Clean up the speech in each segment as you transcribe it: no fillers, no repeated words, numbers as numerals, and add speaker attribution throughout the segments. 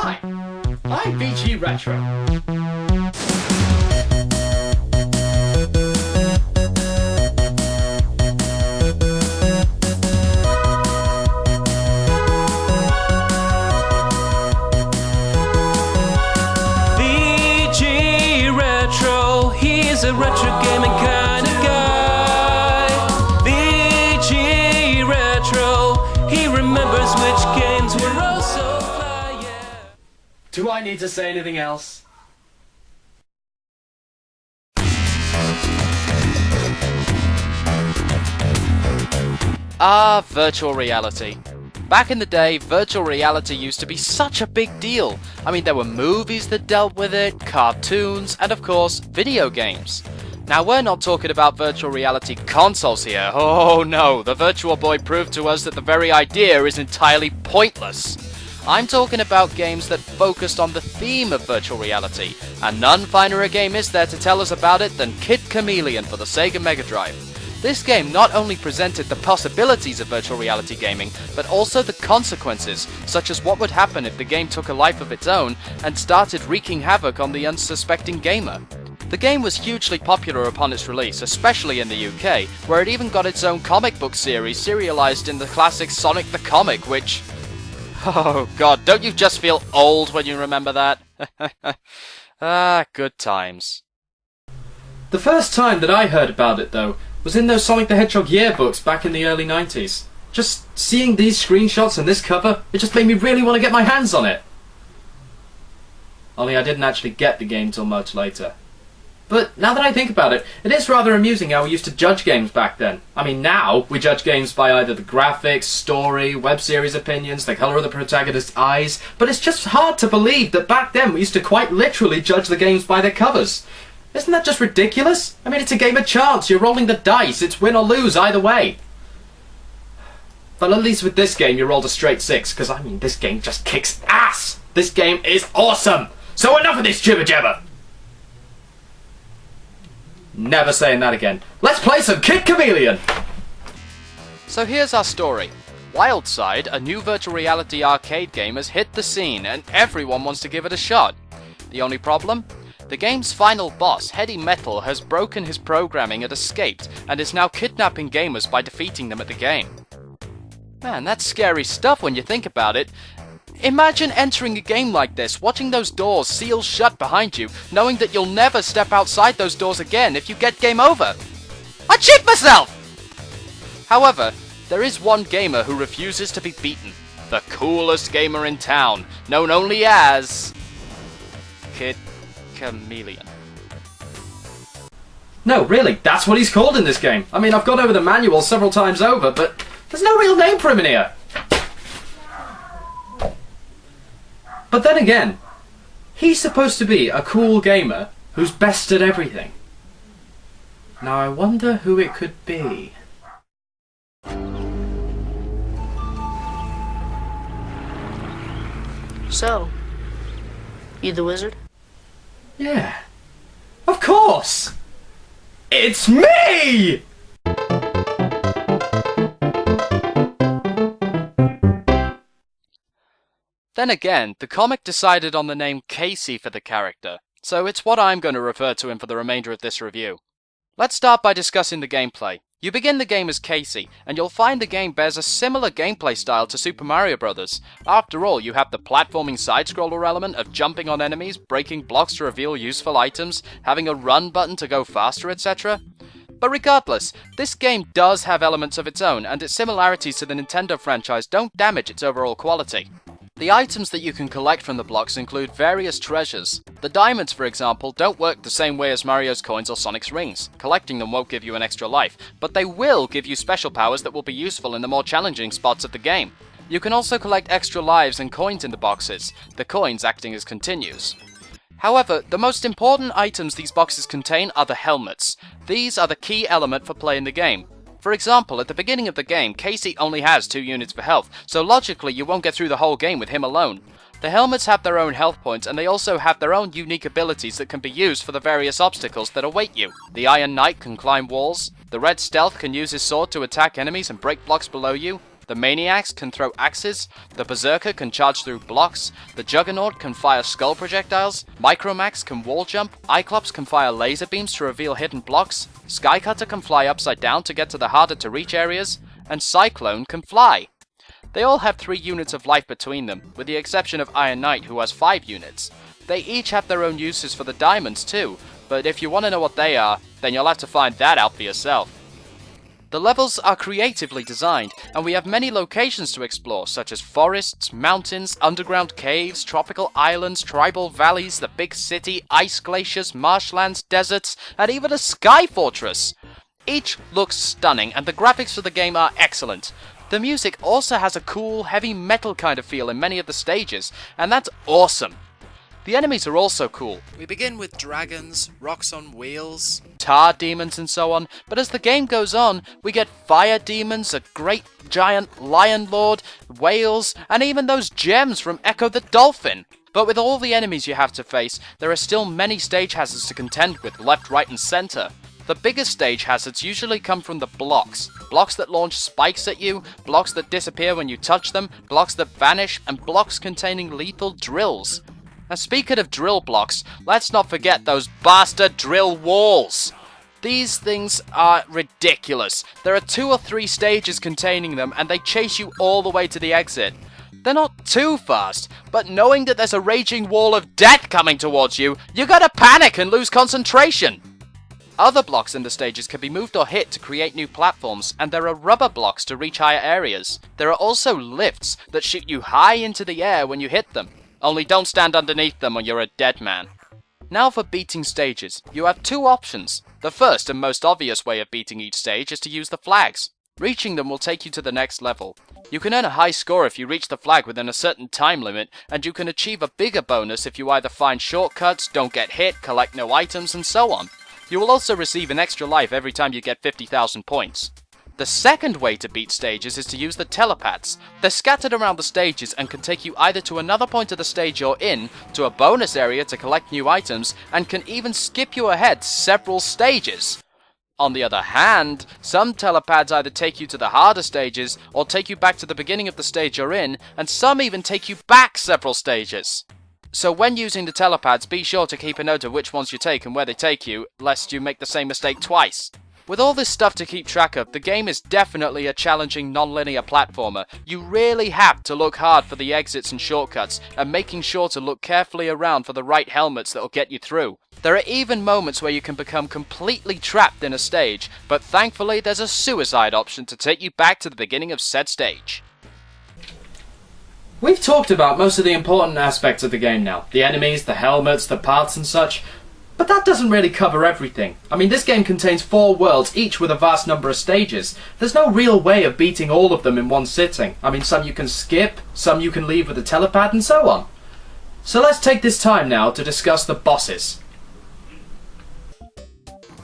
Speaker 1: Hi, I'm VGRetro.
Speaker 2: VGRetro, he's a retro gaming kind of guy. VGRetro, he remembers which games were oh so fly, yeah.
Speaker 1: Do I need to say anything else?
Speaker 3: Virtual reality. Back in the day, virtual reality used to be such a big deal. I mean, there were movies that dealt with it, cartoons, and of course, video games. Now, we're not talking about virtual reality consoles here. Oh no, the Virtual Boy proved to us that the very idea is entirely pointless. I'm talking about games that focused on the theme of virtual reality, and none finer a game is there to tell us about it than Kid Chameleon for the Sega Mega Drive. This game not only presented the possibilities of virtual reality gaming, but also the consequences, such as what would happen if the game took a life of its own and started wreaking havoc on the unsuspecting gamer. The game was hugely popular upon its release, especially in the UK, where it even got its own comic book series serialized in the classic Sonic the Comic, which... Oh god, don't you just feel old when you remember that? Good times.
Speaker 1: The first time that I heard about it, though, was in those Sonic the Hedgehog yearbooks back in the early 90s. Just seeing these screenshots and this cover, it just made me really want to get my hands on it. Only I didn't actually get the game till much later. But now that I think about it, it is rather amusing how we used to judge games back then. I mean, now we judge games by either the graphics, story, web series opinions, the colour of the protagonist's eyes, but it's just hard to believe that back then we used to quite literally judge the games by their covers. Isn't that just ridiculous? I mean, it's a game of chance, you're rolling the dice, it's win or lose either way. But at least with this game you rolled a straight 6, because I mean, this game just kicks ass! This game is awesome! So enough of this jibber jabber! Never saying that again. Let's play some Kid Chameleon!
Speaker 3: So here's our story. Wildside, a new virtual reality arcade game, has hit the scene and everyone wants to give it a shot. The only problem? The game's final boss, Heady Metal, has broken his programming and escaped, and is now kidnapping gamers by defeating them at the game. Man, that's scary stuff when you think about it. Imagine entering a game like this, watching those doors seal shut behind you, knowing that you'll never step outside those doors again if you get game over. I cheat myself! However, there is one gamer who refuses to be beaten. The coolest gamer in town, known only as... Kid Chameleon.
Speaker 1: No, really, that's what he's called in this game. I mean, I've gone over the manual several times over, but there's no real name for him in here. But then again, he's supposed to be a cool gamer who's best at everything. Now I wonder who it could be.
Speaker 4: So, you the wizard?
Speaker 1: Yeah, of course! It's me!
Speaker 3: Then again, the comic decided on the name Casey for the character, so it's what I'm going to refer to him for the remainder of this review. Let's start by discussing the gameplay. You begin the game as Casey, and you'll find the game bears a similar gameplay style to Super Mario Bros. After all, you have the platforming side-scroller element of jumping on enemies, breaking blocks to reveal useful items, having a run button to go faster, etc. But regardless, this game does have elements of its own, and its similarities to the Nintendo franchise don't damage its overall quality. The items that you can collect from the blocks include various treasures. The diamonds, for example, don't work the same way as Mario's coins or Sonic's rings. Collecting them won't give you an extra life, but they will give you special powers that will be useful in the more challenging spots of the game. You can also collect extra lives and coins in the boxes, the coins acting as continues. However, the most important items these boxes contain are the helmets. These are the key element for playing the game. For example, at the beginning of the game, Casey only has 2 units for health, so logically you won't get through the whole game with him alone. The helmets have their own health points, and they also have their own unique abilities that can be used for the various obstacles that await you. The Iron Knight can climb walls, the Red Stealth can use his sword to attack enemies and break blocks below you, The Maniacs can throw axes, the Berserker can charge through blocks, the Juggernaut can fire skull projectiles, Micromax can wall jump, Cyclops can fire laser beams to reveal hidden blocks, Skycutter can fly upside down to get to the harder to reach areas, and Cyclone can fly. They all have 3 units of life between them, with the exception of Iron Knight who has 5 units. They each have their own uses for the diamonds too, but if you want to know what they are, then you'll have to find that out for yourself. The levels are creatively designed, and we have many locations to explore, such as forests, mountains, underground caves, tropical islands, tribal valleys, the big city, ice glaciers, marshlands, deserts, and even a sky fortress. Each looks stunning, and the graphics for the game are excellent. The music also has a cool, heavy metal kind of feel in many of the stages, and that's awesome. The enemies are also cool. We begin with dragons, rocks on wheels, tar demons and so on, but as the game goes on, we get fire demons, a great giant lion lord, whales, and even those gems from Echo the Dolphin. But with all the enemies you have to face, there are still many stage hazards to contend with left, right and center. The biggest stage hazards usually come from the blocks. Blocks that launch spikes at you, blocks that disappear when you touch them, blocks that vanish, and blocks containing lethal drills. Now speaking of drill blocks, let's not forget those bastard drill walls. These things are ridiculous. There are 2 or 3 stages containing them and they chase you all the way to the exit. They're not too fast, but knowing that there's a raging wall of death coming towards you, you're gonna panic and lose concentration. Other blocks in the stages can be moved or hit to create new platforms, and there are rubber blocks to reach higher areas. There are also lifts that shoot you high into the air when you hit them. Only don't stand underneath them or you're a dead man. Now for beating stages. You have 2 options. The first and most obvious way of beating each stage is to use the flags. Reaching them will take you to the next level. You can earn a high score if you reach the flag within a certain time limit, and you can achieve a bigger bonus if you either find shortcuts, don't get hit, collect no items, and so on. You will also receive an extra life every time you get 50,000 points. The second way to beat stages is to use the telepaths. They're scattered around the stages and can take you either to another point of the stage you're in, to a bonus area to collect new items, and can even skip you ahead several stages. On the other hand, some telepaths either take you to the harder stages, or take you back to the beginning of the stage you're in, and some even take you back several stages. So when using the telepaths, be sure to keep a note of which ones you take and where they take you, lest you make the same mistake twice. With all this stuff to keep track of, the game is definitely a challenging non-linear platformer. You really have to look hard for the exits and shortcuts, and making sure to look carefully around for the right helmets that will get you through. There are even moments where you can become completely trapped in a stage, but thankfully there's a suicide option to take you back to the beginning of said stage.
Speaker 1: We've talked about most of the important aspects of the game now. The enemies, the helmets, the paths and such. But that doesn't really cover everything. I mean, this game contains 4 worlds, each with a vast number of stages. There's no real way of beating all of them in one sitting. I mean, some you can skip, some you can leave with a telepath, and so on. So let's take this time now to discuss the bosses.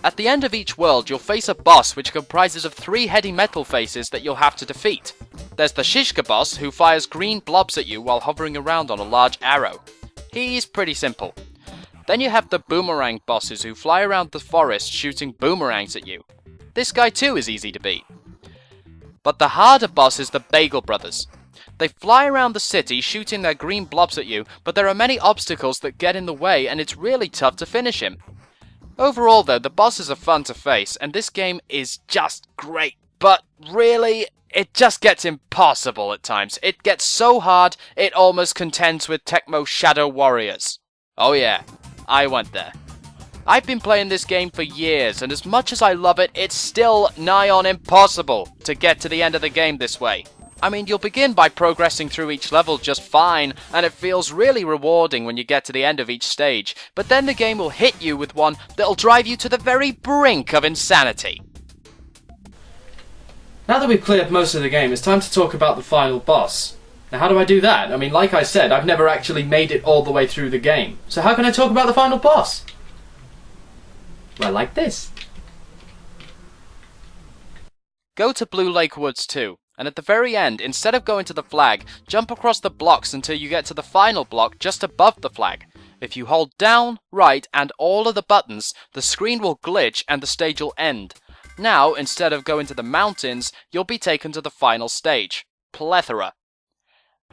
Speaker 3: At the end of each world, you'll face a boss which comprises of 3 heady metal faces that you'll have to defeat. There's the Shishka boss, who fires green blobs at you while hovering around on a large arrow. He's pretty simple. Then you have the boomerang bosses who fly around the forest shooting boomerangs at you. This guy too is easy to beat. But the harder boss is the Bagel Brothers. They fly around the city shooting their green blobs at you, but there are many obstacles that get in the way and it's really tough to finish him. Overall though, the bosses are fun to face and this game is just great, but really, it just gets impossible at times. It gets so hard, it almost contends with Tecmo Shadow Warriors. Oh yeah, I went there. I've been playing this game for years, and as much as I love it, it's still nigh on impossible to get to the end of the game this way. I mean, you'll begin by progressing through each level just fine, and it feels really rewarding when you get to the end of each stage, but then the game will hit you with one that'll drive you to the very brink of insanity.
Speaker 1: Now that we've cleared most of the game, it's time to talk about the final boss. Now how do I do that? I mean, like I said, I've never actually made it all the way through the game. So how can I talk about the final boss? Well, like this.
Speaker 3: Go to Blue Lake Woods 2, and at the very end, instead of going to the flag, jump across the blocks until you get to the final block just above the flag. If you hold down, right, and all of the buttons, the screen will glitch and the stage will end. Now, instead of going to the mountains, you'll be taken to the final stage. Plethora.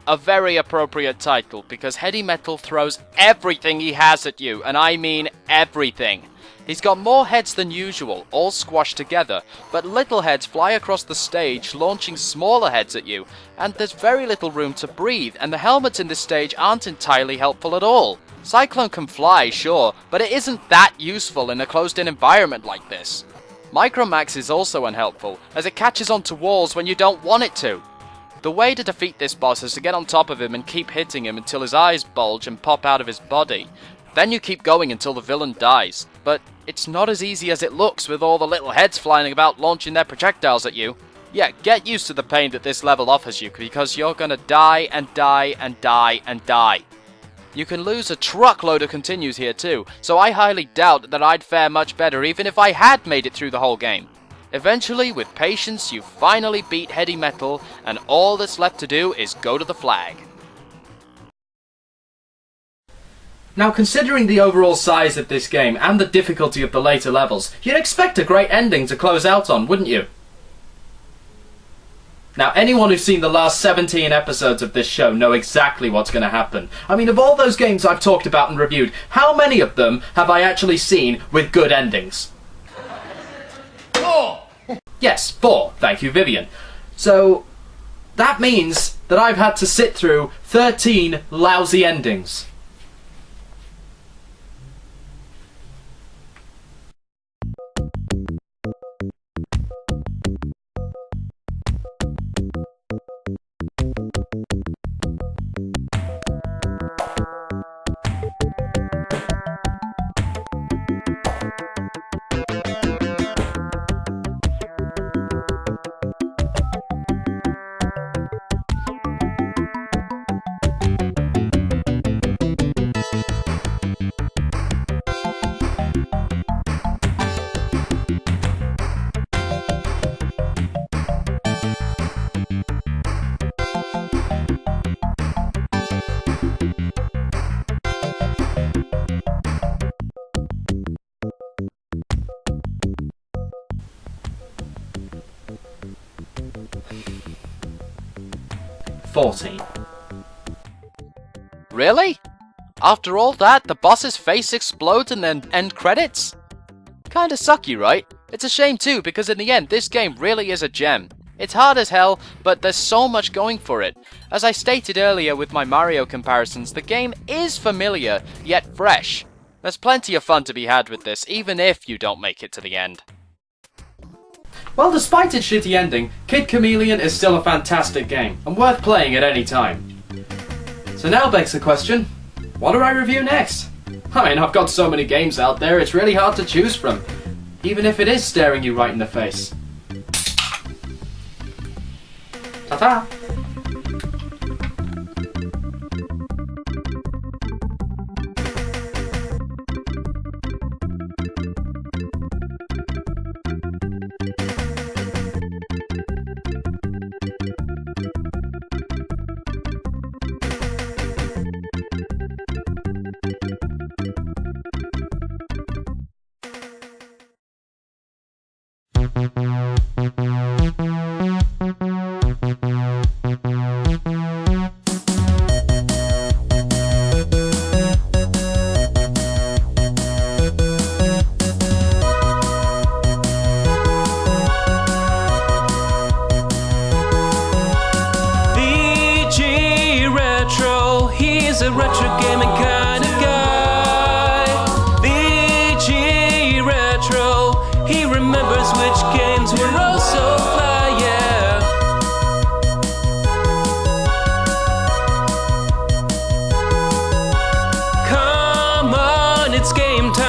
Speaker 3: A very appropriate title, because Heady Metal throws everything he has at you, and I mean everything. He's got more heads than usual, all squashed together, but little heads fly across the stage, launching smaller heads at you, and there's very little room to breathe, and the helmets in this stage aren't entirely helpful at all. Cyclone can fly, sure, but it isn't that useful in a closed-in environment like this. Micromax is also unhelpful, as it catches onto walls when you don't want it to. The way to defeat this boss is to get on top of him and keep hitting him until his eyes bulge and pop out of his body. Then you keep going until the villain dies. But it's not as easy as it looks with all the little heads flying about launching their projectiles at you. Yeah, get used to the pain that this level offers you, because you're gonna die and die and die and die. You can lose a truckload of continues here too, so I highly doubt that I'd fare much better even if I had made it through the whole game. Eventually, with patience, you finally beat Heady Metal, and all that's left to do is go to the flag.
Speaker 1: Now, considering the overall size of this game and the difficulty of the later levels, you'd expect a great ending to close out on, wouldn't you? Now, anyone who's seen the last 17 episodes of this show know exactly what's going to happen. I mean, of all those games I've talked about and reviewed, how many of them have I actually seen with good endings? 4! Yes, 4. Thank you, Vivian. So, that means that I've had to sit through 13 lousy endings.
Speaker 3: Really? After all that, the boss's face explodes and then end credits? Kinda sucky, right? It's a shame too, because in the end, this game really is a gem. It's hard as hell, but there's so much going for it. As I stated earlier with my Mario comparisons, the game is familiar, yet fresh. There's plenty of fun to be had with this, even if you don't make it to the end.
Speaker 1: Well, despite its shitty ending, Kid Chameleon is still a fantastic game, and worth playing at any time. So now begs the question, what do I review next? I mean, I've got so many games out there, it's really hard to choose from, even if it is staring you right in the face. Ta-ta!
Speaker 2: VGRetro, he's a retro gaming kind of guy. VGRetro, he remembers which games were oh so fly, yeah. Come on, it's game time.